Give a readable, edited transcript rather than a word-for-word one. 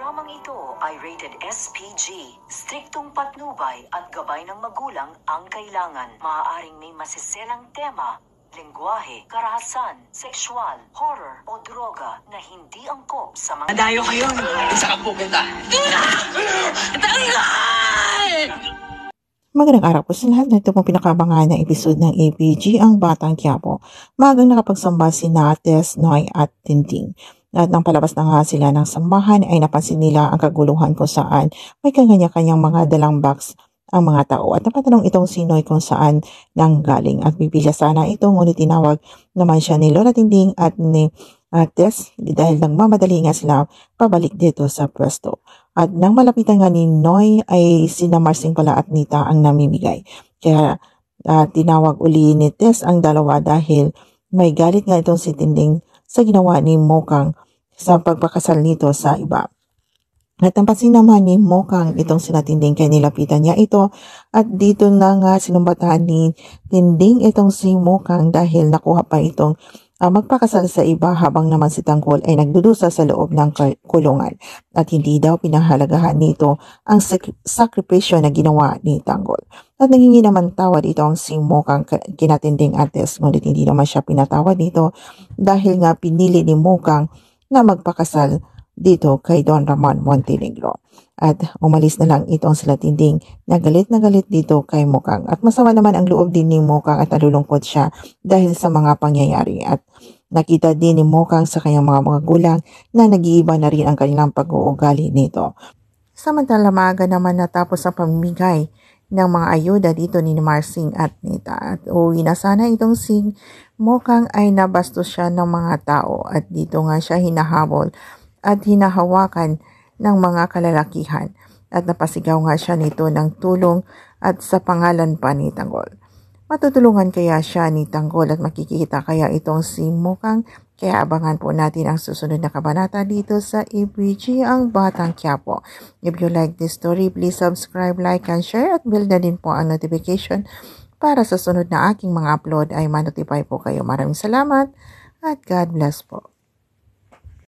Dramang ito ay rated SPG. Striktong patnubay at gabay ng magulang ang kailangan. Maaaring may masiselang tema, lengguwahe, karahasan, sexual, horror o droga na hindi angkop sa mga... Nadayo kayo! Saan ka pupunta? Magandang araw po sa lahat. Ito pong pinakabangan na episode ng APG, ang Batang Quiapo. Magang nakapagsamba si Tess, Noy at Tinting. At nang palabas na nga sila ng sambahan ay napansin nila ang kaguluhan kung saan may kanya-kanyang mga dalang box ang mga tao. At napatanong itong si Noy kung saan nang galing. At bibigla sana ito, ngunit tinawag naman siya ni Lola Tinting at ni Tess dahil nagmamadali nga sila pabalik dito sa pwesto. At nang malapitan nga ni Noy ay sina Marsing pala at Nita ang namimigay. Kaya tinawag uli ni Tess ang dalawa dahil may galit nga itong si Tinting sa ginawa ni Mokang sa pagpakasal nito sa iba. At napansin naman ni Mokang itong sina Tinting kaya nilapitan niya ito at dito na nga sinumbatahan ni Tinting itong si Mokang dahil nakuha pa itong magpakasal sa iba habang naman si Tanggol ay nagdudusa sa loob ng kulungan at hindi daw pinahalagahan nito ang sakripisyo na ginawa ni Tanggol. At nanghingi naman tawad ito ang si Mokang kinatinding Tess, ngunit hindi naman siya pinatawad nito dahil nga pinili ni Mokang na magpakasal dito kay Don Ramon Montenegro. At umalis na lang itong sila Tinting na galit dito kay Mokang. At masama naman ang loob din ni Mokang at nalulungkot siya dahil sa mga pangyayari. At nakita din ni Mokang sa kanyang mga gulang na nag-iiba na rin ang kanilang pag-uugali nito. Samantala maaga naman natapos ang pamimigay ng mga ayuda dito ni Marsing at Nita. At uwi na sana itong si Mokang ay nabastos siya ng mga tao at dito nga siya hinahabol at hinahawakan ng mga kalalakihan at napasigaw nga siya nito ng tulong at sa pangalan pa ni Tanggol. Matutulungan kaya siya ni Tanggol at makikita kaya itong si Mokang? Kaya abangan po natin ang susunod na kabanata dito sa APG, ang Batang Quiapo. If you like this story, please subscribe, like, and share at build na din po ang notification para sa sunod na aking mga upload ay manotify po kayo. Maraming salamat at God bless po.